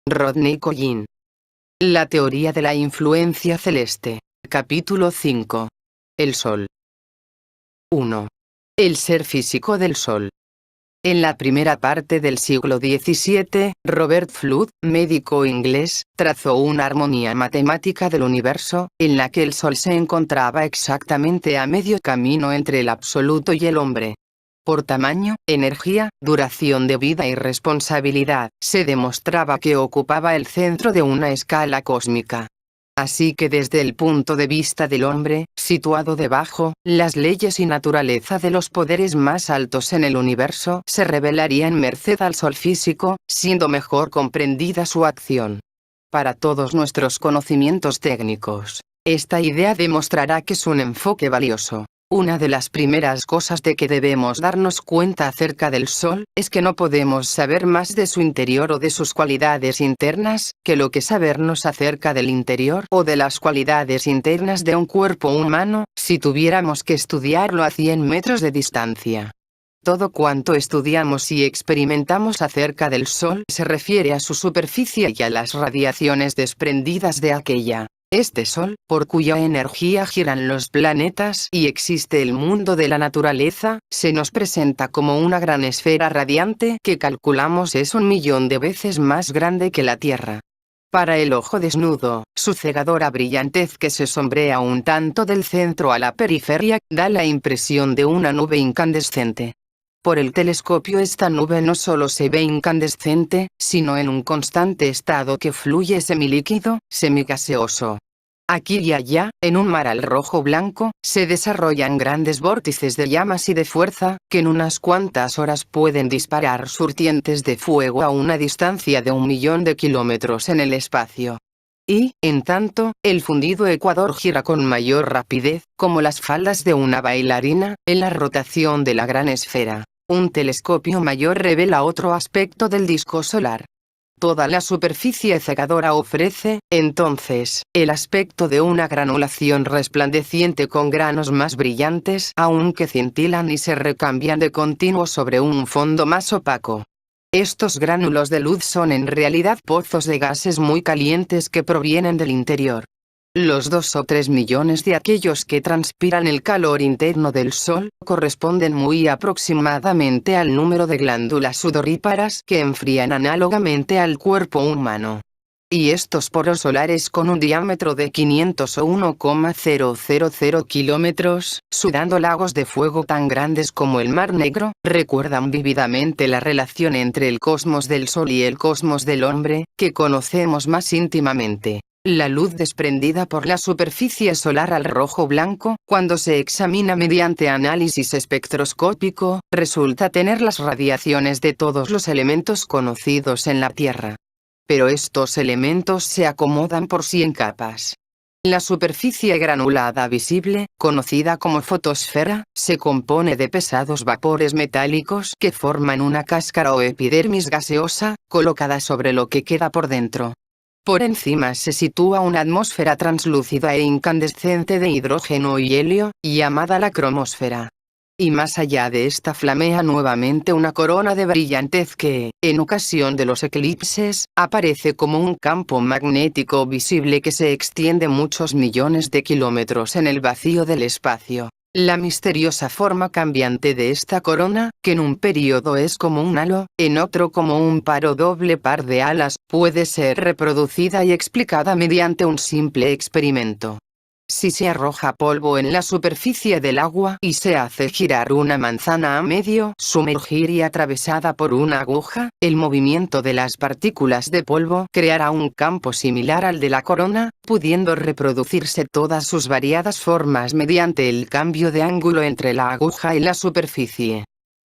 Rodney Collin. La teoría de la influencia celeste. Capítulo 5. El Sol. 1. El ser físico del Sol. En la primera parte del siglo XVII, Robert Flood, médico inglés, trazó una armonía matemática del universo, en la que el Sol se encontraba exactamente a medio camino entre el absoluto y el hombre. Por tamaño, energía, duración de vida y responsabilidad, se demostraba que ocupaba el centro de una escala cósmica. Así que desde el punto de vista del hombre, situado debajo, las leyes y naturaleza de los poderes más altos en el universo se revelarían merced al Sol físico, siendo mejor comprendida su acción. Para todos nuestros conocimientos técnicos, esta idea demostrará que es un enfoque valioso. Una de las primeras cosas de que debemos darnos cuenta acerca del Sol, es que no podemos saber más de su interior o de sus cualidades internas, que lo que sabernos acerca del interior o de las cualidades internas de un cuerpo humano, si tuviéramos que estudiarlo a 100 metros de distancia. Todo cuanto estudiamos y experimentamos acerca del Sol se refiere a su superficie y a las radiaciones desprendidas de aquella. Este Sol, por cuya energía giran los planetas y existe el mundo de la naturaleza, se nos presenta como una gran esfera radiante que calculamos es 1.000.000 de veces más grande que la Tierra. Para el ojo desnudo, su cegadora brillantez que se sombrea un tanto del centro a la periferia, da la impresión de una nube incandescente. Por el telescopio esta nube no solo se ve incandescente, sino en un constante estado que fluye semilíquido, semigaseoso. Aquí y allá, en un mar al rojo blanco, se desarrollan grandes vórtices de llamas y de fuerza, que en unas cuantas horas pueden disparar surtientes de fuego a una distancia de 1.000.000 de kilómetros en el espacio. Y, en tanto, el fundido ecuador gira con mayor rapidez, como las faldas de una bailarina, en la rotación de la gran esfera. Un telescopio mayor revela otro aspecto del disco solar. Toda la superficie cegadora ofrece, entonces, el aspecto de una granulación resplandeciente con granos más brillantes, aunque cintilan y se recambian de continuo sobre un fondo más opaco. Estos gránulos de luz son en realidad pozos de gases muy calientes que provienen del interior. Los 2 o 3 millones de aquellos que transpiran el calor interno del Sol corresponden muy aproximadamente al número de glándulas sudoríparas que enfrían análogamente al cuerpo humano. Y estos poros solares con un diámetro de 500 o 1,000 kilómetros, sudando lagos de fuego tan grandes como el Mar Negro, recuerdan vívidamente la relación entre el cosmos del Sol y el cosmos del hombre, que conocemos más íntimamente. La luz desprendida por la superficie solar al rojo blanco, cuando se examina mediante análisis espectroscópico, resulta tener las radiaciones de todos los elementos conocidos en la Tierra. Pero estos elementos se acomodan por sí en capas. La superficie granulada visible, conocida como fotosfera, se compone de pesados vapores metálicos que forman una cáscara o epidermis gaseosa, colocada sobre lo que queda por dentro. Por encima se sitúa una atmósfera translúcida e incandescente de hidrógeno y helio, llamada la cromosfera. Y más allá de esta flamea nuevamente una corona de brillantez que, en ocasión de los eclipses, aparece como un campo magnético visible que se extiende muchos millones de kilómetros en el vacío del espacio. La misteriosa forma cambiante de esta corona, que en un período es como un halo, en otro como un par o doble par de alas, puede ser reproducida y explicada mediante un simple experimento. Si se arroja polvo en la superficie del agua y se hace girar una manzana a medio sumergir y atravesada por una aguja, el movimiento de las partículas de polvo creará un campo similar al de la corona, pudiendo reproducirse todas sus variadas formas mediante el cambio de ángulo entre la aguja y la superficie.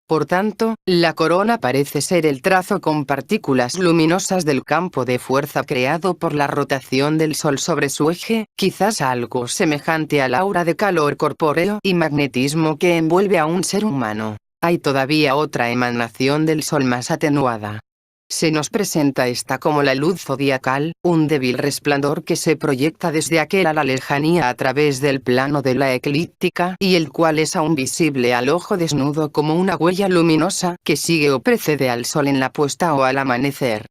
Por tanto, la corona parece ser el trazo con partículas luminosas del campo de fuerza creado por la rotación del Sol sobre su eje, quizás algo semejante al aura de calor corpóreo y magnetismo que envuelve a un ser humano. Hay todavía otra emanación del Sol más atenuada. Se nos presenta esta como la luz zodiacal, un débil resplandor que se proyecta desde aquel a la lejanía a través del plano de la eclíptica y el cual es aún visible al ojo desnudo como una huella luminosa que sigue o precede al Sol en la puesta o al amanecer.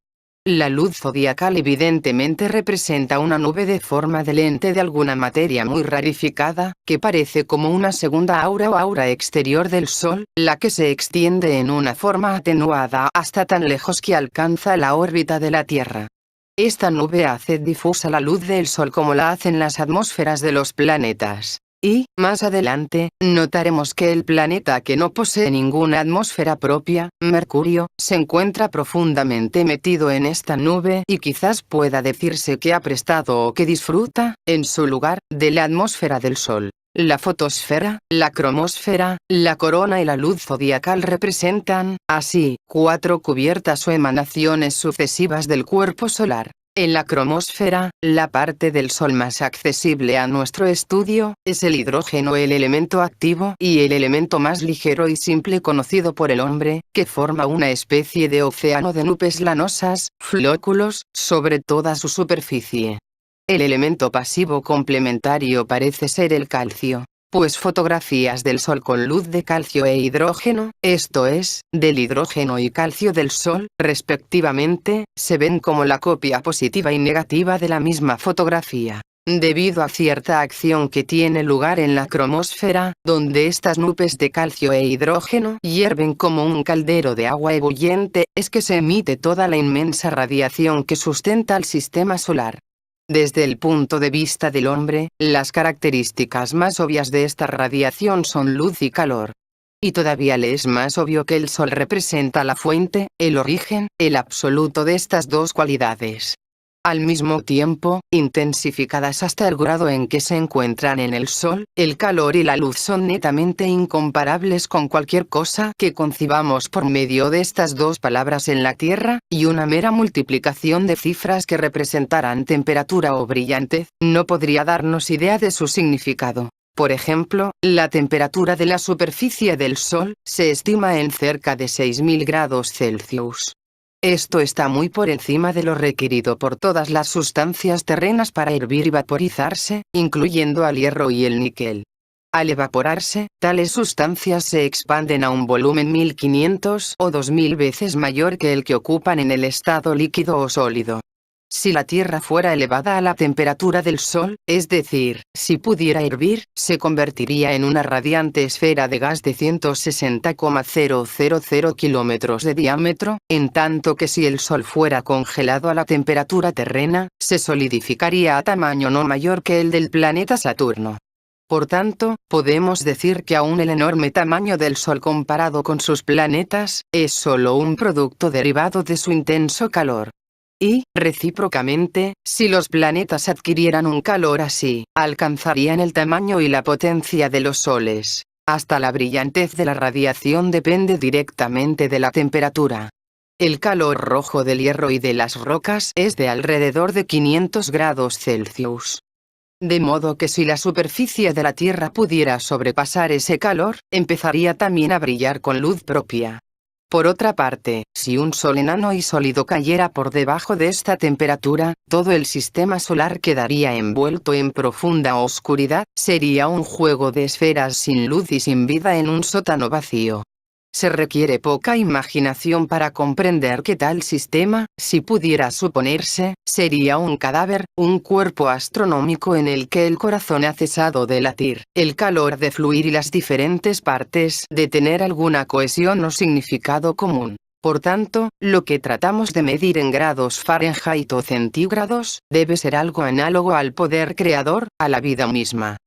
La luz zodiacal evidentemente representa una nube de forma de lente de alguna materia muy rarificada, que parece como una segunda aura o aura exterior del Sol, la que se extiende en una forma atenuada hasta tan lejos que alcanza la órbita de la Tierra. Esta nube hace difusa la luz del Sol como la hacen las atmósferas de los planetas. Y, más adelante, notaremos que el planeta que no posee ninguna atmósfera propia, Mercurio, se encuentra profundamente metido en esta nube y quizás pueda decirse que ha prestado o que disfruta, en su lugar, de la atmósfera del Sol. La fotosfera, la cromosfera, la corona y la luz zodiacal representan, así, 4 cubiertas o emanaciones sucesivas del cuerpo solar. En la cromosfera, la parte del Sol más accesible a nuestro estudio, es el hidrógeno, el elemento activo y el elemento más ligero y simple conocido por el hombre, que forma una especie de océano de nubes lanosas, flóculos, sobre toda su superficie. El elemento pasivo complementario parece ser el calcio, pues fotografías del Sol con luz de calcio e hidrógeno, esto es, del hidrógeno y calcio del Sol, respectivamente, se ven como la copia positiva y negativa de la misma fotografía, debido a cierta acción que tiene lugar en la cromosfera, donde estas nubes de calcio e hidrógeno hierven como un caldero de agua ebulliente, es que se emite toda la inmensa radiación que sustenta al sistema solar. Desde el punto de vista del hombre, las características más obvias de esta radiación son luz y calor. Y todavía le es más obvio que el Sol representa la fuente, el origen, el absoluto de estas dos cualidades. Al mismo tiempo, intensificadas hasta el grado en que se encuentran en el Sol, el calor y la luz son netamente incomparables con cualquier cosa que concibamos por medio de estas dos palabras en la Tierra, y una mera multiplicación de cifras que representaran temperatura o brillantez, no podría darnos idea de su significado. Por ejemplo, la temperatura de la superficie del Sol se estima en cerca de 6000 grados Celsius. Esto está muy por encima de lo requerido por todas las sustancias terrenas para hervir y vaporizarse, incluyendo al hierro y el níquel. Al evaporarse, tales sustancias se expanden a un volumen 1500 o 2000 veces mayor que el que ocupan en el estado líquido o sólido. Si la Tierra fuera elevada a la temperatura del Sol, es decir, si pudiera hervir, se convertiría en una radiante esfera de gas de 160,000 kilómetros de diámetro, en tanto que si el Sol fuera congelado a la temperatura terrena, se solidificaría a tamaño no mayor que el del planeta Saturno. Por tanto, podemos decir que aún el enorme tamaño del Sol comparado con sus planetas, es solo un producto derivado de su intenso calor. Y, recíprocamente, si los planetas adquirieran un calor así, alcanzarían el tamaño y la potencia de los soles. Hasta la brillantez de la radiación depende directamente de la temperatura. El calor rojo del hierro y de las rocas es de alrededor de 500 grados Celsius. De modo que si la superficie de la Tierra pudiera sobrepasar ese calor, empezaría también a brillar con luz propia. Por otra parte, si un Sol enano y sólido cayera por debajo de esta temperatura, todo el sistema solar quedaría envuelto en profunda oscuridad, sería un juego de esferas sin luz y sin vida en un sótano vacío. Se requiere poca imaginación para comprender que tal sistema, si pudiera suponerse, sería un cadáver, un cuerpo astronómico en el que el corazón ha cesado de latir, el calor de fluir y las diferentes partes de tener alguna cohesión o significado común. Por tanto, lo que tratamos de medir en grados Fahrenheit o centígrados, debe ser algo análogo al poder creador, a la vida misma.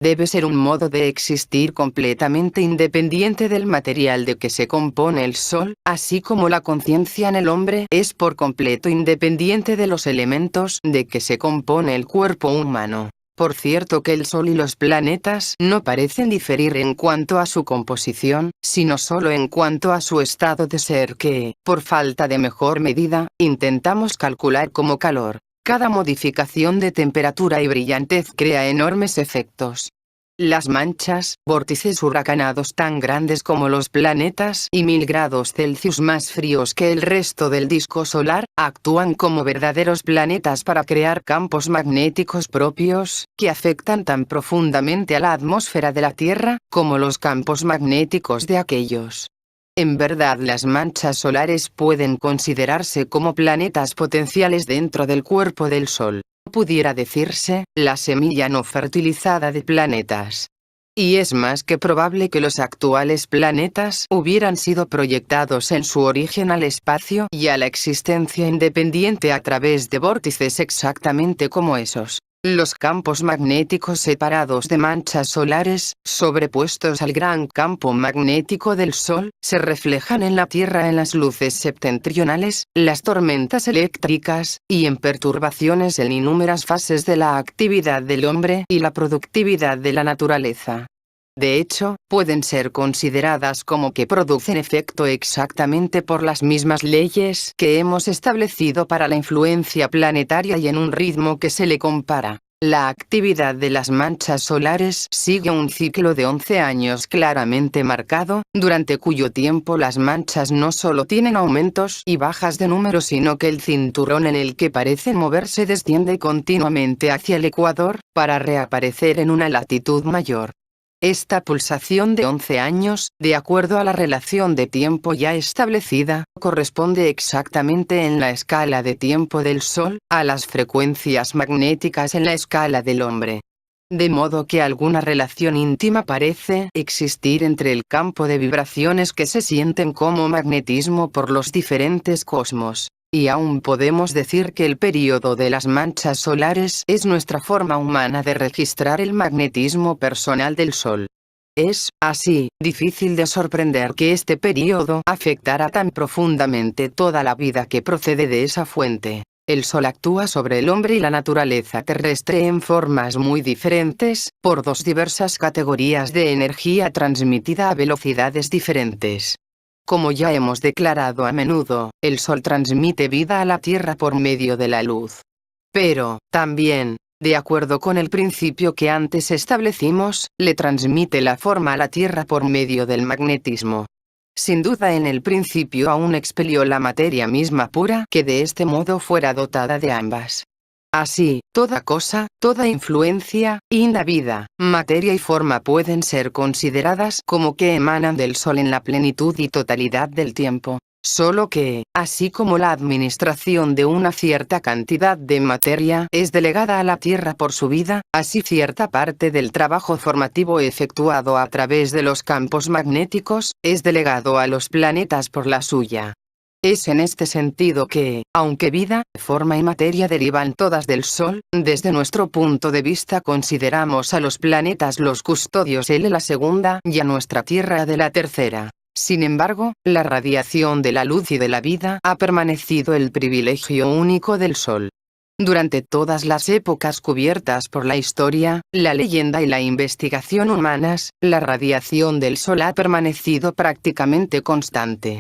Debe ser un modo de existir completamente independiente del material de que se compone el Sol, así como la conciencia en el hombre es por completo independiente de los elementos de que se compone el cuerpo humano. Por cierto que el Sol y los planetas no parecen diferir en cuanto a su composición, sino solo en cuanto a su estado de ser que, por falta de mejor medida, intentamos calcular como calor. Cada modificación de temperatura y brillantez crea enormes efectos. Las manchas, vórtices huracanados tan grandes como los planetas y 1000 grados Celsius más fríos que el resto del disco solar, actúan como verdaderos planetas para crear campos magnéticos propios, que afectan tan profundamente a la atmósfera de la Tierra, como los campos magnéticos de aquellos. En verdad, las manchas solares pueden considerarse como planetas potenciales dentro del cuerpo del Sol. Pudiera decirse, la semilla no fertilizada de planetas. Y es más que probable que los actuales planetas hubieran sido proyectados en su origen al espacio y a la existencia independiente a través de vórtices exactamente como esos. Los campos magnéticos separados de manchas solares, sobrepuestos al gran campo magnético del Sol, se reflejan en la Tierra en las luces septentrionales, las tormentas eléctricas, y en perturbaciones en innúmeras fases de la actividad del hombre y la productividad de la naturaleza. De hecho, pueden ser consideradas como que producen efecto exactamente por las mismas leyes que hemos establecido para la influencia planetaria y en un ritmo que se le compara. La actividad de las manchas solares sigue un ciclo de 11 años claramente marcado, durante cuyo tiempo las manchas no solo tienen aumentos y bajas de número, sino que el cinturón en el que parecen moverse desciende continuamente hacia el ecuador, para reaparecer en una latitud mayor. Esta pulsación de 11 años, de acuerdo a la relación de tiempo ya establecida, corresponde exactamente en la escala de tiempo del Sol, a las frecuencias magnéticas en la escala del hombre. De modo que alguna relación íntima parece existir entre el campo de vibraciones que se sienten como magnetismo por los diferentes cosmos. Y aún podemos decir que el período de las manchas solares es nuestra forma humana de registrar el magnetismo personal del Sol. Es, así, difícil de sorprender que este período afectara tan profundamente toda la vida que procede de esa fuente. El Sol actúa sobre el hombre y la naturaleza terrestre en formas muy diferentes, por dos diversas categorías de energía transmitida a velocidades diferentes. Como ya hemos declarado a menudo, el Sol transmite vida a la Tierra por medio de la luz. Pero, también, de acuerdo con el principio que antes establecimos, le transmite la forma a la Tierra por medio del magnetismo. Sin duda, en el principio aún expelió la materia misma pura, que de este modo fuera dotada de ambas. Así, toda cosa, toda influencia, vida, materia y forma pueden ser consideradas como que emanan del Sol en la plenitud y totalidad del tiempo. Solo que, así como la administración de una cierta cantidad de materia es delegada a la Tierra por su vida, así cierta parte del trabajo formativo efectuado a través de los campos magnéticos, es delegado a los planetas por la suya. Es en este sentido que, aunque vida, forma y materia derivan todas del Sol, desde nuestro punto de vista consideramos a los planetas los custodios de la segunda y a nuestra Tierra de la tercera. Sin embargo, la radiación de la luz y de la vida ha permanecido el privilegio único del Sol. Durante todas las épocas cubiertas por la historia, la leyenda y la investigación humanas, la radiación del Sol ha permanecido prácticamente constante.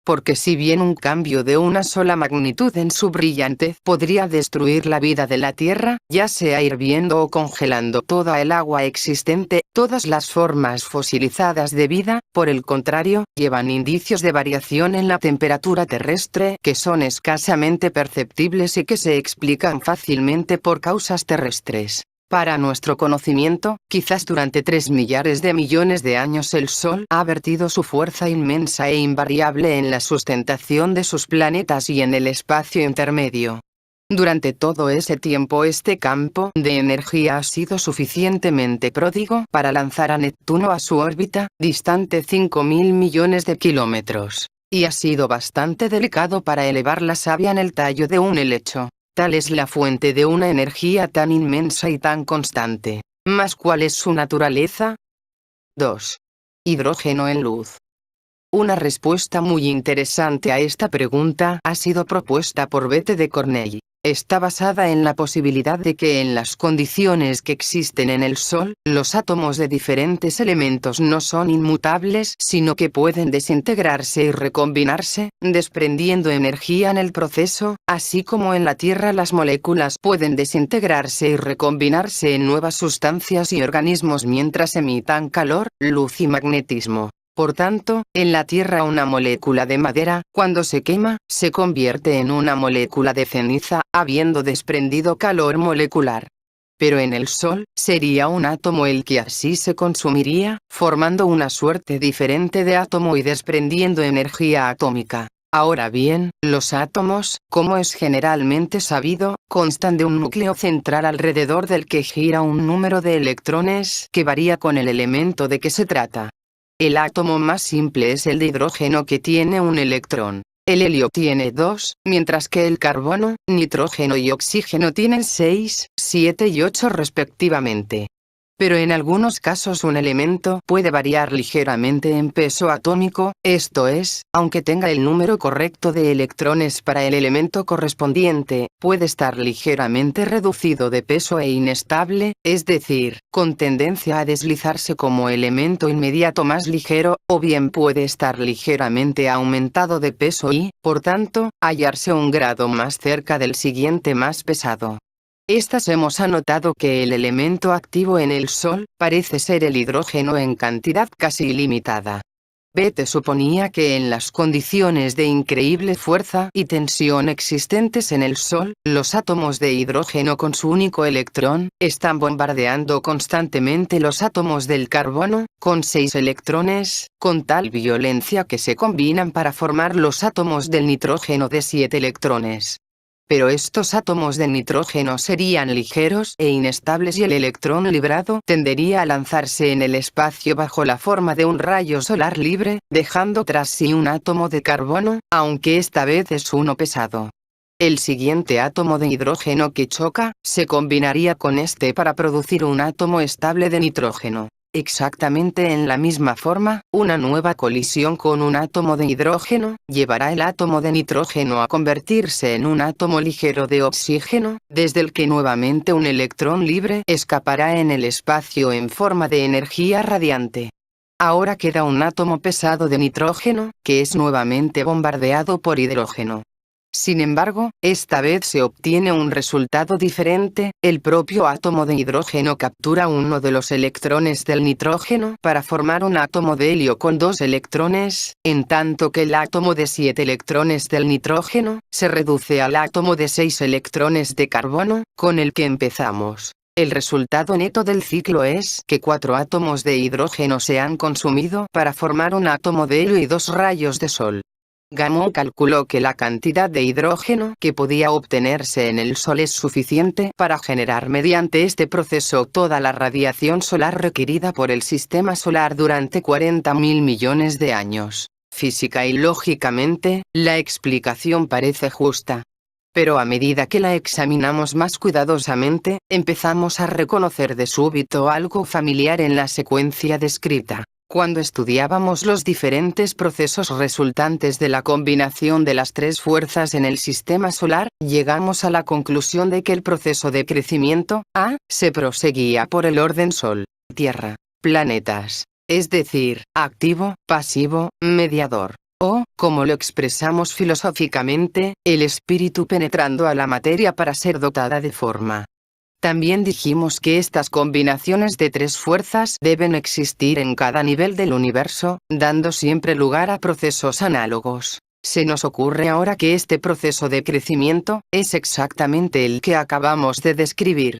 Porque si bien un cambio de una sola magnitud en su brillantez podría destruir la vida de la Tierra, ya sea hirviendo o congelando toda el agua existente, todas las formas fosilizadas de vida, por el contrario, llevan indicios de variación en la temperatura terrestre que son escasamente perceptibles y que se explican fácilmente por causas terrestres. Para nuestro conocimiento, quizás durante 3 millares de millones de años el Sol ha vertido su fuerza inmensa e invariable en la sustentación de sus planetas y en el espacio intermedio. Durante todo ese tiempo este campo de energía ha sido suficientemente pródigo para lanzar a Neptuno a su órbita, distante 5.000 millones de kilómetros. Y ha sido bastante delicado para elevar la savia en el tallo de un helecho. Tal es la fuente de una energía tan inmensa y tan constante. ¿Mas cuál es su naturaleza? 2. Hidrógeno en luz. Una respuesta muy interesante a esta pregunta ha sido propuesta por Bethe de Cornell. Está basada en la posibilidad de que en las condiciones que existen en el Sol, los átomos de diferentes elementos no son inmutables, sino que pueden desintegrarse y recombinarse, desprendiendo energía en el proceso, así como en la Tierra las moléculas pueden desintegrarse y recombinarse en nuevas sustancias y organismos mientras emitan calor, luz y magnetismo. Por tanto, en la Tierra una molécula de madera, cuando se quema, se convierte en una molécula de ceniza, habiendo desprendido calor molecular. Pero en el Sol, sería un átomo el que así se consumiría, formando una suerte diferente de átomo y desprendiendo energía atómica. Ahora bien, los átomos, como es generalmente sabido, constan de un núcleo central alrededor del que gira un número de electrones que varía con el elemento de que se trata. El átomo más simple es el de hidrógeno, que tiene un electrón. El helio tiene 2, mientras que el carbono, nitrógeno y oxígeno tienen 6, 7 y 8 respectivamente. Pero en algunos casos un elemento puede variar ligeramente en peso atómico, esto es, aunque tenga el número correcto de electrones para el elemento correspondiente, puede estar ligeramente reducido de peso e inestable, es decir, con tendencia a deslizarse como elemento inmediato más ligero, o bien puede estar ligeramente aumentado de peso y, por tanto, hallarse un grado más cerca del siguiente más pesado. Hemos anotado que el elemento activo en el Sol parece ser el hidrógeno en cantidad casi ilimitada. Bethe suponía que en las condiciones de increíble fuerza y tensión existentes en el Sol, los átomos de hidrógeno con su único electrón están bombardeando constantemente los átomos del carbono, con 6 electrones, con tal violencia que se combinan para formar los átomos del nitrógeno de 7 electrones. Pero estos átomos de nitrógeno serían ligeros e inestables y el electrón librado tendería a lanzarse en el espacio bajo la forma de un rayo solar libre, dejando tras sí un átomo de carbono, aunque esta vez es uno pesado. El siguiente átomo de hidrógeno que choca, se combinaría con este para producir un átomo estable de nitrógeno. Exactamente en la misma forma, una nueva colisión con un átomo de hidrógeno llevará el átomo de nitrógeno a convertirse en un átomo ligero de oxígeno, desde el que nuevamente un electrón libre escapará en el espacio en forma de energía radiante. Ahora queda un átomo pesado de nitrógeno, que es nuevamente bombardeado por hidrógeno. Sin embargo, esta vez se obtiene un resultado diferente, el propio átomo de hidrógeno captura uno de los electrones del nitrógeno para formar un átomo de helio con 2 electrones, en tanto que el átomo de 7 electrones del nitrógeno se reduce al átomo de 6 electrones de carbono, con el que empezamos. El resultado neto del ciclo es que 4 átomos de hidrógeno se han consumido para formar un átomo de helio y 2 rayos de sol. Gamow calculó que la cantidad de hidrógeno que podía obtenerse en el Sol es suficiente para generar mediante este proceso toda la radiación solar requerida por el sistema solar durante 40.000 millones de años. Física y lógicamente, la explicación parece justa. Pero a medida que la examinamos más cuidadosamente, empezamos a reconocer de súbito algo familiar en la secuencia descrita. Cuando estudiábamos los diferentes procesos resultantes de la combinación de las 3 fuerzas en el sistema solar, llegamos a la conclusión de que el proceso de crecimiento, se proseguía por el orden Sol, Tierra, planetas, es decir, activo, pasivo, mediador. O, como lo expresamos filosóficamente, el espíritu penetrando a la materia para ser dotada de forma. También dijimos que estas combinaciones de 3 fuerzas deben existir en cada nivel del universo, dando siempre lugar a procesos análogos. Se nos ocurre ahora que este proceso de crecimiento es exactamente el que acabamos de describir.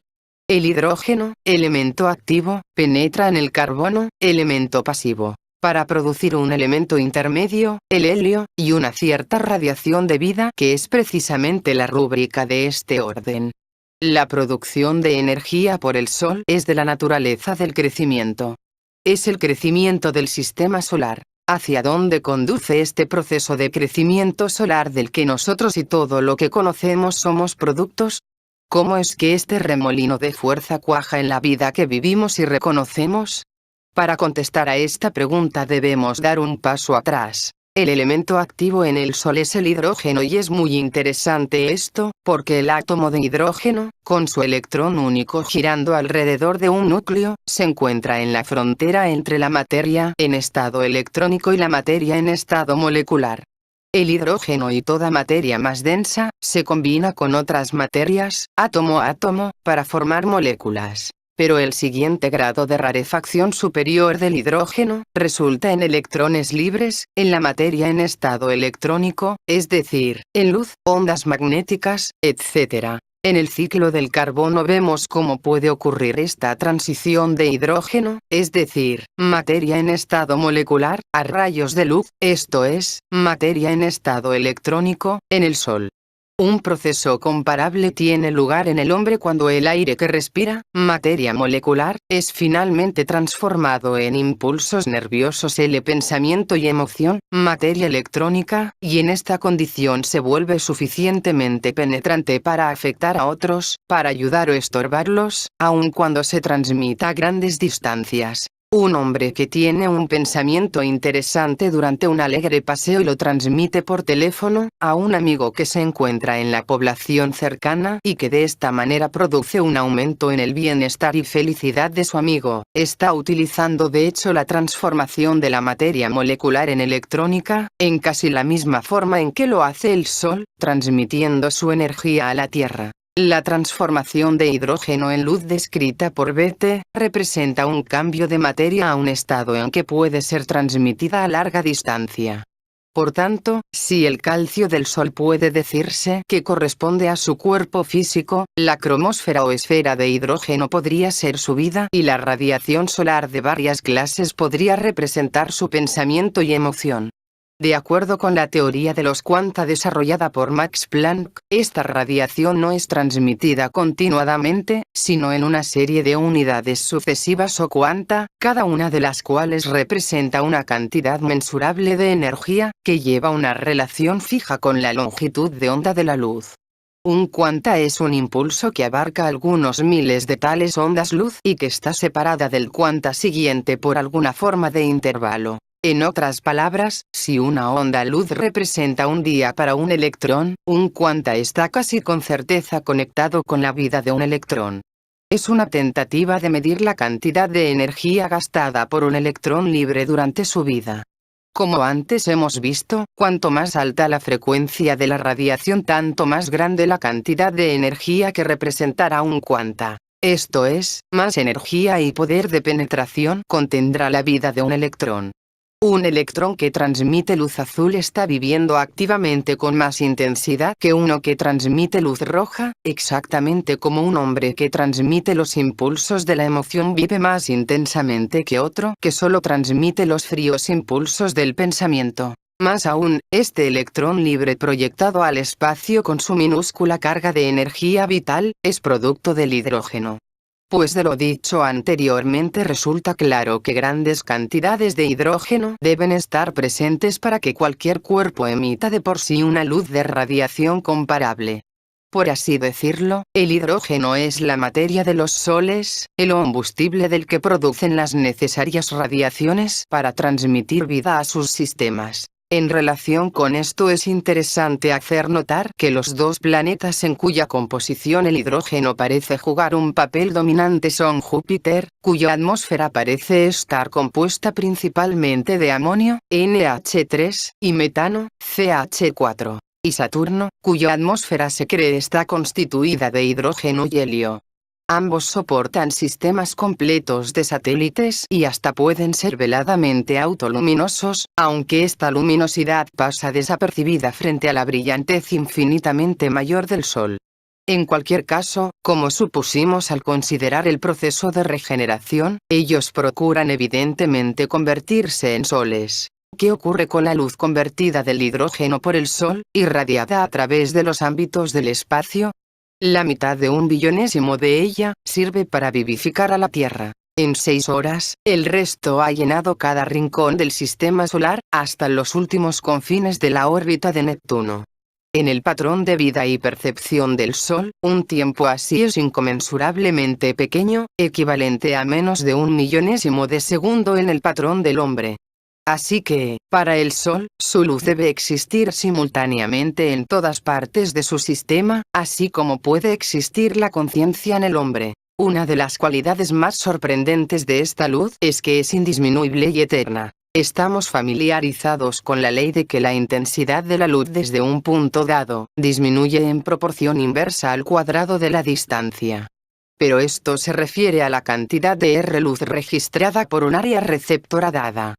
El hidrógeno, elemento activo, penetra en el carbono, elemento pasivo, para producir un elemento intermedio, el helio, y una cierta radiación de vida que es precisamente la rúbrica de este orden. La producción de energía por el Sol es de la naturaleza del crecimiento. Es el crecimiento del sistema solar. ¿Hacia dónde conduce este proceso de crecimiento solar del que nosotros y todo lo que conocemos somos productos? ¿Cómo es que este remolino de fuerza cuaja en la vida que vivimos y reconocemos? Para contestar a esta pregunta debemos dar un paso atrás. El elemento activo en el Sol es el hidrógeno y es muy interesante esto, porque el átomo de hidrógeno, con su electrón único girando alrededor de un núcleo, se encuentra en la frontera entre la materia en estado electrónico y la materia en estado molecular. El hidrógeno y toda materia más densa, se combina con otras materias, átomo a átomo, para formar moléculas. Pero el siguiente grado de rarefacción superior del hidrógeno, resulta en electrones libres, en la materia en estado electrónico, es decir, en luz, ondas magnéticas, etc. En el ciclo del carbono vemos cómo puede ocurrir esta transición de hidrógeno, es decir, materia en estado molecular, a rayos de luz, esto es, materia en estado electrónico, en el Sol. Un proceso comparable tiene lugar en el hombre cuando el aire que respira, materia molecular, es finalmente transformado en impulsos nerviosos, el pensamiento y emoción, materia electrónica, y en esta condición se vuelve suficientemente penetrante para afectar a otros, para ayudar o estorbarlos, aun cuando se transmita a grandes distancias. Un hombre que tiene un pensamiento interesante durante un alegre paseo y lo transmite por teléfono a un amigo que se encuentra en la población cercana y que de esta manera produce un aumento en el bienestar y felicidad de su amigo, está utilizando de hecho la transformación de la materia molecular en electrónica, en casi la misma forma en que lo hace el Sol, transmitiendo su energía a la Tierra. La transformación de hidrógeno en luz descrita por Bethe, representa un cambio de materia a un estado en que puede ser transmitida a larga distancia. Por tanto, si el calcio del Sol puede decirse que corresponde a su cuerpo físico, la cromosfera o esfera de hidrógeno podría ser su vida y la radiación solar de varias clases podría representar su pensamiento y emoción. De acuerdo con la teoría de los cuanta desarrollada por Max Planck, esta radiación no es transmitida continuadamente, sino en una serie de unidades sucesivas o cuanta, cada una de las cuales representa una cantidad mensurable de energía, que lleva una relación fija con la longitud de onda de la luz. Un cuanta es un impulso que abarca algunos miles de tales ondas luz y que está separada del cuanta siguiente por alguna forma de intervalo. En otras palabras, si una onda luz representa un día para un electrón, un cuanta está casi con certeza conectado con la vida de un electrón. Es una tentativa de medir la cantidad de energía gastada por un electrón libre durante su vida. Como antes hemos visto, cuanto más alta la frecuencia de la radiación, tanto más grande la cantidad de energía que representará un cuanta. Esto es, más energía y poder de penetración contendrá la vida de un electrón. Un electrón que transmite luz azul está viviendo activamente con más intensidad que uno que transmite luz roja, exactamente como un hombre que transmite los impulsos de la emoción vive más intensamente que otro que solo transmite los fríos impulsos del pensamiento. Más aún, este electrón libre proyectado al espacio con su minúscula carga de energía vital, es producto del hidrógeno. Pues de lo dicho anteriormente resulta claro que grandes cantidades de hidrógeno deben estar presentes para que cualquier cuerpo emita de por sí una luz de radiación comparable. Por así decirlo, el hidrógeno es la materia de los soles, el combustible del que producen las necesarias radiaciones para transmitir vida a sus sistemas. En relación con esto es interesante hacer notar que los dos planetas en cuya composición el hidrógeno parece jugar un papel dominante son Júpiter, cuya atmósfera parece estar compuesta principalmente de amonio, NH3, y metano, CH4, y Saturno, cuya atmósfera se cree está constituida de hidrógeno y helio. Ambos soportan sistemas completos de satélites y hasta pueden ser veladamente autoluminosos, aunque esta luminosidad pasa desapercibida frente a la brillantez infinitamente mayor del Sol. En cualquier caso, como supusimos al considerar el proceso de regeneración, ellos procuran evidentemente convertirse en soles. ¿Qué ocurre con la luz convertida del hidrógeno por el Sol, irradiada a través de los ámbitos del espacio? La mitad de 1/1000 de ella sirve para vivificar a la Tierra. En 6 horas, el resto ha llenado cada rincón del sistema solar, hasta los últimos confines de la órbita de Neptuno. En el patrón de vida y percepción del Sol, un tiempo así es inconmensurablemente pequeño, equivalente a menos de 1/1000 de segundo en el patrón del hombre. Así que, para el Sol, su luz debe existir simultáneamente en todas partes de su sistema, así como puede existir la conciencia en el hombre. Una de las cualidades más sorprendentes de esta luz es que es indisminuible y eterna. Estamos familiarizados con la ley de que la intensidad de la luz desde un punto dado, disminuye en proporción inversa al cuadrado de la distancia. Pero esto se refiere a la cantidad de R luz registrada por un área receptora dada.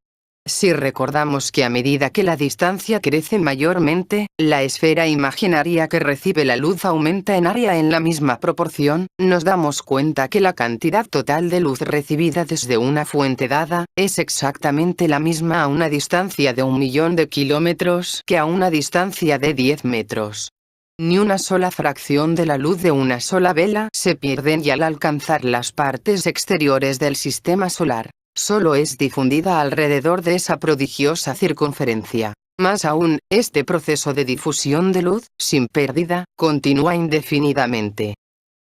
Si recordamos que a medida que la distancia crece mayormente, la esfera imaginaria que recibe la luz aumenta en área en la misma proporción, nos damos cuenta que la cantidad total de luz recibida desde una fuente dada, es exactamente la misma a una distancia de 1.000.000 de kilómetros que a una distancia de 10 metros. Ni una sola fracción de la luz de una sola vela se pierden y al alcanzar las partes exteriores del sistema solar, solo es difundida alrededor de esa prodigiosa circunferencia. Más aún, este proceso de difusión de luz, sin pérdida, continúa indefinidamente.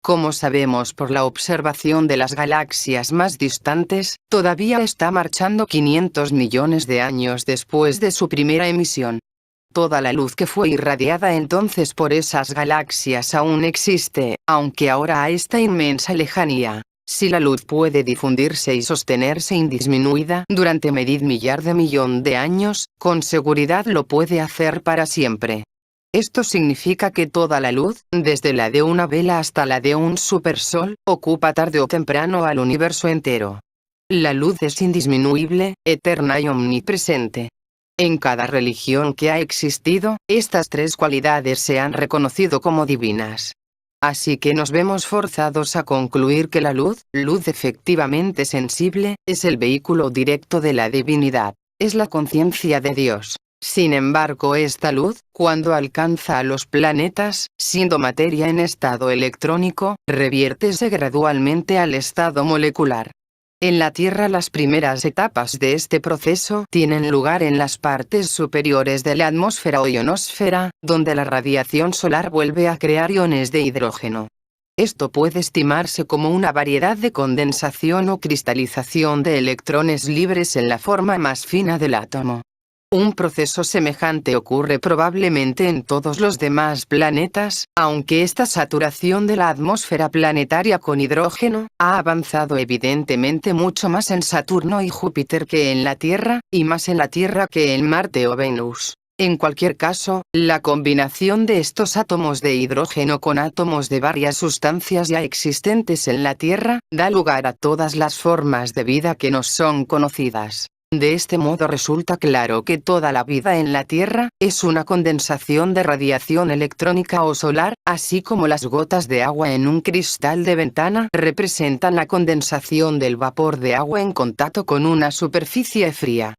Como sabemos por la observación de las galaxias más distantes, todavía está marchando 500 millones de años después de su primera emisión. Toda la luz que fue irradiada entonces por esas galaxias aún existe, aunque ahora a esta inmensa lejanía. Si la luz puede difundirse y sostenerse indisminuida durante medio millar de millón de años, con seguridad lo puede hacer para siempre. Esto significa que toda la luz, desde la de una vela hasta la de un supersol, ocupa tarde o temprano al universo entero. La luz es indisminuible, eterna y omnipresente. En cada religión que ha existido, estas tres cualidades se han reconocido como divinas. Así que nos vemos forzados a concluir que la luz efectivamente sensible, es el vehículo directo de la divinidad, es la conciencia de Dios. Sin embargo, esta luz, cuando alcanza a los planetas, siendo materia en estado electrónico, reviértese gradualmente al estado molecular. En la Tierra las primeras etapas de este proceso tienen lugar en las partes superiores de la atmósfera o ionosfera, donde la radiación solar vuelve a crear iones de hidrógeno. Esto puede estimarse como una variedad de condensación o cristalización de electrones libres en la forma más fina del átomo. Un proceso semejante ocurre probablemente en todos los demás planetas, aunque esta saturación de la atmósfera planetaria con hidrógeno ha avanzado evidentemente mucho más en Saturno y Júpiter que en la Tierra, y más en la Tierra que en Marte o Venus. En cualquier caso, la combinación de estos átomos de hidrógeno con átomos de varias sustancias ya existentes en la Tierra, da lugar a todas las formas de vida que nos son conocidas. De este modo resulta claro que toda la vida en la Tierra, es una condensación de radiación electrónica o solar, así como las gotas de agua en un cristal de ventana representan la condensación del vapor de agua en contacto con una superficie fría.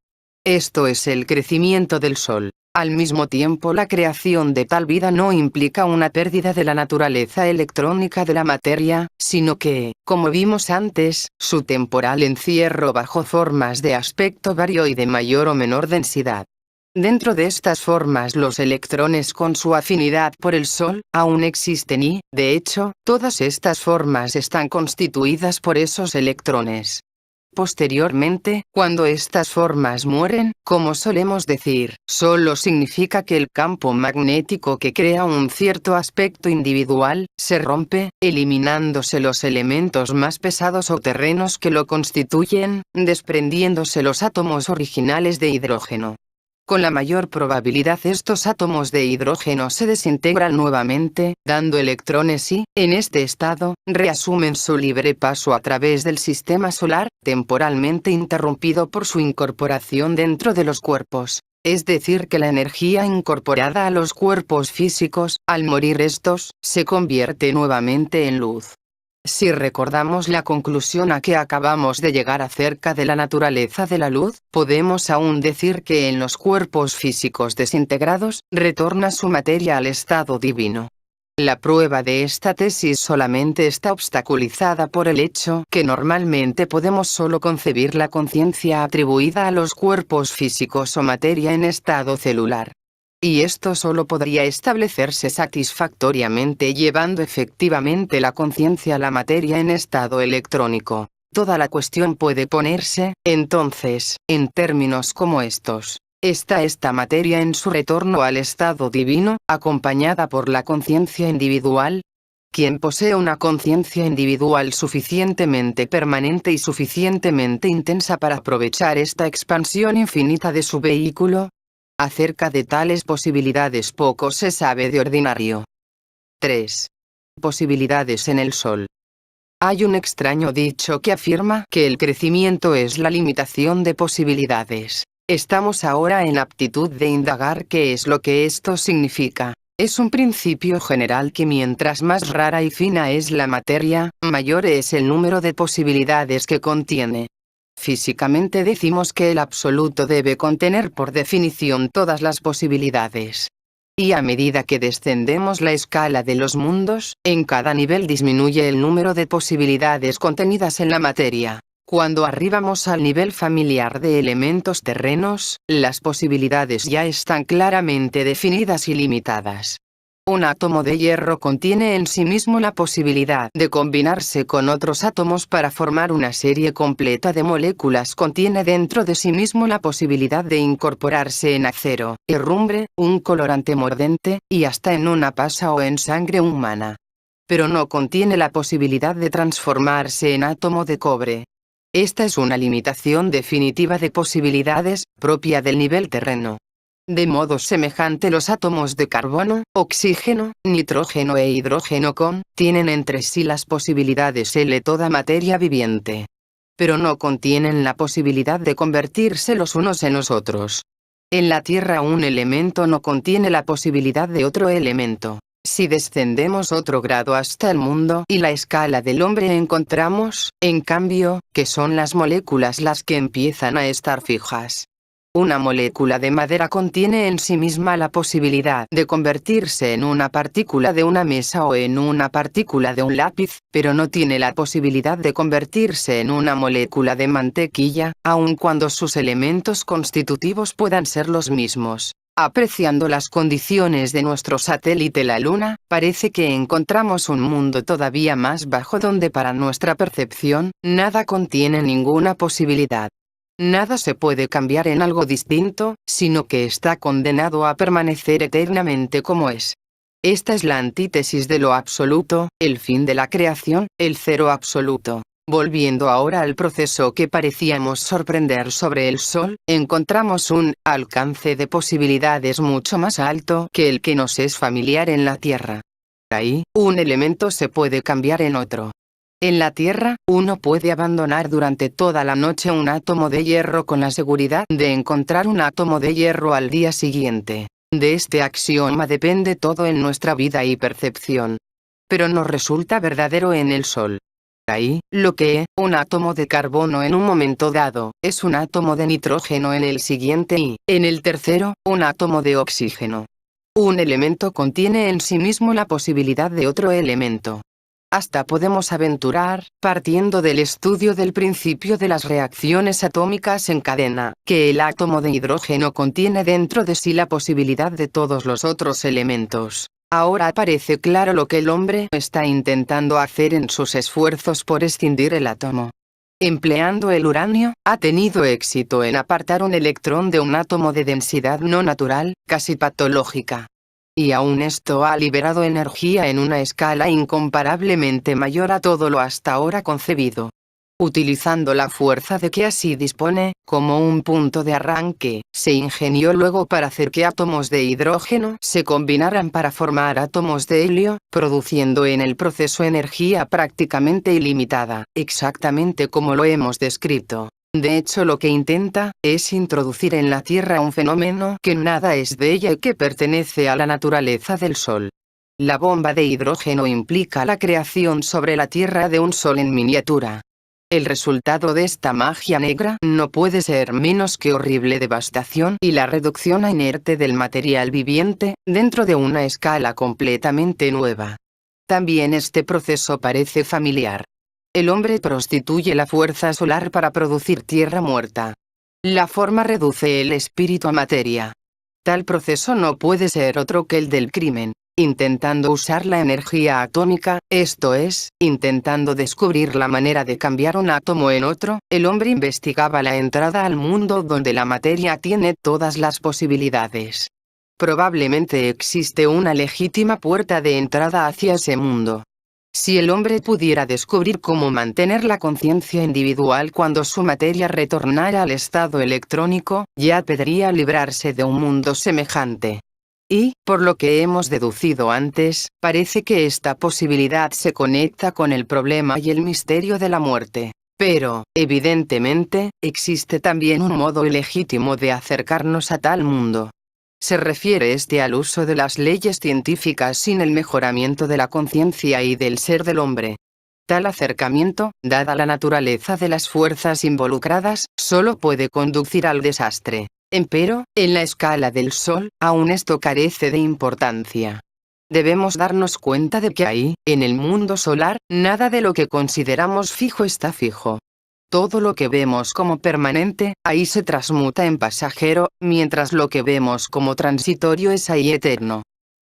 Esto es el crecimiento del Sol. Al mismo tiempo, la creación de tal vida no implica una pérdida de la naturaleza electrónica de la materia, sino que, como vimos antes, su temporal encierro bajo formas de aspecto vario y de mayor o menor densidad. Dentro de estas formas los electrones con su afinidad por el Sol, aún existen y, de hecho, todas estas formas están constituidas por esos electrones. Posteriormente, cuando estas formas mueren, como solemos decir, solo significa que el campo magnético que crea un cierto aspecto individual, se rompe, eliminándose los elementos más pesados o terrenos que lo constituyen, desprendiéndose los átomos originales de hidrógeno. Con la mayor probabilidad estos átomos de hidrógeno se desintegran nuevamente, dando electrones y, en este estado, reasumen su libre paso a través del sistema solar, temporalmente interrumpido por su incorporación dentro de los cuerpos. Es decir que la energía incorporada a los cuerpos físicos, al morir estos, se convierte nuevamente en luz. Si recordamos la conclusión a que acabamos de llegar acerca de la naturaleza de la luz, podemos aún decir que en los cuerpos físicos desintegrados, retorna su materia al estado divino. La prueba de esta tesis solamente está obstaculizada por el hecho que normalmente podemos solo concebir la conciencia atribuida a los cuerpos físicos o materia en estado celular. Y esto solo podría establecerse satisfactoriamente llevando efectivamente la conciencia a la materia en estado electrónico. Toda la cuestión puede ponerse, entonces, en términos como estos. ¿Está esta materia en su retorno al estado divino, acompañada por la conciencia individual? Quien posee una conciencia individual suficientemente permanente y suficientemente intensa para aprovechar esta expansión infinita de su vehículo. Acerca de tales posibilidades poco se sabe de ordinario. 3. Posibilidades en el Sol. Hay un extraño dicho que afirma que el crecimiento es la limitación de posibilidades. Estamos ahora en aptitud de indagar qué es lo que esto significa. Es un principio general que mientras más rara y fina es la materia, mayor es el número de posibilidades que contiene. Físicamente decimos que el absoluto debe contener por definición todas las posibilidades. Y a medida que descendemos la escala de los mundos, en cada nivel disminuye el número de posibilidades contenidas en la materia. Cuando arribamos al nivel familiar de elementos terrenos, las posibilidades ya están claramente definidas y limitadas. Un átomo de hierro contiene en sí mismo la posibilidad de combinarse con otros átomos para formar una serie completa de moléculas. Contiene dentro de sí mismo la posibilidad de incorporarse en acero, herrumbre, un colorante mordente, y hasta en una pasa o en sangre humana. Pero no contiene la posibilidad de transformarse en átomo de cobre. Esta es una limitación definitiva de posibilidades, propia del nivel terreno. De modo semejante, los átomos de carbono, oxígeno, nitrógeno e hidrógeno tienen entre sí las posibilidades L toda materia viviente. Pero no contienen la posibilidad de convertirse los unos en los otros. En la Tierra un elemento no contiene la posibilidad de otro elemento. Si descendemos otro grado hasta el mundo y la escala del hombre, encontramos, en cambio, que son las moléculas las que empiezan a estar fijas. Una molécula de madera contiene en sí misma la posibilidad de convertirse en una partícula de una mesa o en una partícula de un lápiz, pero no tiene la posibilidad de convertirse en una molécula de mantequilla, aun cuando sus elementos constitutivos puedan ser los mismos. Apreciando las condiciones de nuestro satélite la Luna, parece que encontramos un mundo todavía más bajo donde para nuestra percepción, nada contiene ninguna posibilidad. Nada se puede cambiar en algo distinto, sino que está condenado a permanecer eternamente como es. Esta es la antítesis de lo absoluto, el fin de la creación, el cero absoluto. Volviendo ahora al proceso que parecíamos sorprender sobre el Sol, encontramos un alcance de posibilidades mucho más alto que el que nos es familiar en la Tierra. Ahí, un elemento se puede cambiar en otro. En la Tierra, uno puede abandonar durante toda la noche un átomo de hierro con la seguridad de encontrar un átomo de hierro al día siguiente. De este axioma depende todo en nuestra vida y percepción. Pero no resulta verdadero en el Sol. Ahí, lo que un átomo de carbono en un momento dado, es un átomo de nitrógeno en el siguiente y, en el tercero, un átomo de oxígeno. Un elemento contiene en sí mismo la posibilidad de otro elemento. Hasta podemos aventurar, partiendo del estudio del principio de las reacciones atómicas en cadena, que el átomo de hidrógeno contiene dentro de sí la posibilidad de todos los otros elementos. Ahora parece claro lo que el hombre está intentando hacer en sus esfuerzos por escindir el átomo. Empleando el uranio, ha tenido éxito en apartar un electrón de un átomo de densidad no natural, casi patológica. Y aún esto ha liberado energía en una escala incomparablemente mayor a todo lo hasta ahora concebido. Utilizando la fuerza de que así dispone, como un punto de arranque, se ingenió luego para hacer que átomos de hidrógeno se combinaran para formar átomos de helio, produciendo en el proceso energía prácticamente ilimitada, exactamente como lo hemos descrito. De hecho, lo que intenta, es introducir en la Tierra un fenómeno que nada es de ella y que pertenece a la naturaleza del Sol. La bomba de hidrógeno implica la creación sobre la Tierra de un Sol en miniatura. El resultado de esta magia negra no puede ser menos que horrible devastación y la reducción a inerte del material viviente, dentro de una escala completamente nueva. También este proceso parece familiar. El hombre prostituye la fuerza solar para producir tierra muerta. La forma reduce el espíritu a materia. Tal proceso no puede ser otro que el del crimen. Intentando usar la energía atómica, esto es, intentando descubrir la manera de cambiar un átomo en otro, el hombre investigaba la entrada al mundo donde la materia tiene todas las posibilidades. Probablemente existe una legítima puerta de entrada hacia ese mundo. Si el hombre pudiera descubrir cómo mantener la conciencia individual cuando su materia retornara al estado electrónico, ya podría librarse de un mundo semejante. Y, por lo que hemos deducido antes, parece que esta posibilidad se conecta con el problema y el misterio de la muerte. Pero, evidentemente, existe también un modo ilegítimo de acercarnos a tal mundo. Se refiere al uso de las leyes científicas sin el mejoramiento de la conciencia y del ser del hombre. Tal acercamiento, dada la naturaleza de las fuerzas involucradas, solo puede conducir al desastre. Empero, en la escala del Sol, aún esto carece de importancia. Debemos darnos cuenta de que ahí, en el mundo solar, nada de lo que consideramos fijo está fijo. Todo lo que vemos como permanente, ahí se transmuta en pasajero, mientras lo que vemos como transitorio es ahí eterno.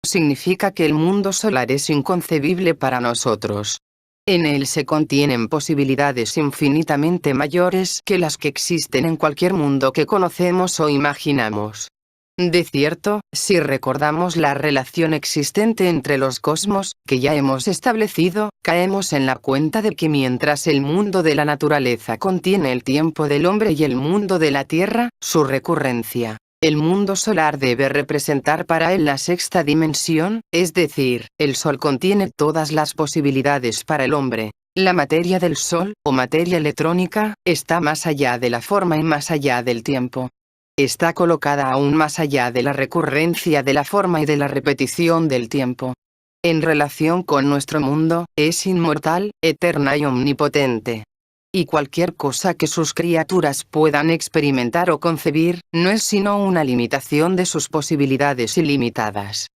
Significa que el mundo solar es inconcebible para nosotros. En él se contienen posibilidades infinitamente mayores que las que existen en cualquier mundo que conocemos o imaginamos. De cierto, si recordamos la relación existente entre los cosmos, que ya hemos establecido, caemos en la cuenta de que mientras el mundo de la naturaleza contiene el tiempo del hombre y el mundo de la Tierra, su recurrencia, el mundo solar debe representar para él la sexta dimensión, es decir, el Sol contiene todas las posibilidades para el hombre. La materia del Sol, o materia electrónica, está más allá de la forma y más allá del tiempo. Está colocada aún más allá de la recurrencia de la forma y de la repetición del tiempo. En relación con nuestro mundo, es inmortal, eterna y omnipotente. Y cualquier cosa que sus criaturas puedan experimentar o concebir, no es sino una limitación de sus posibilidades ilimitadas.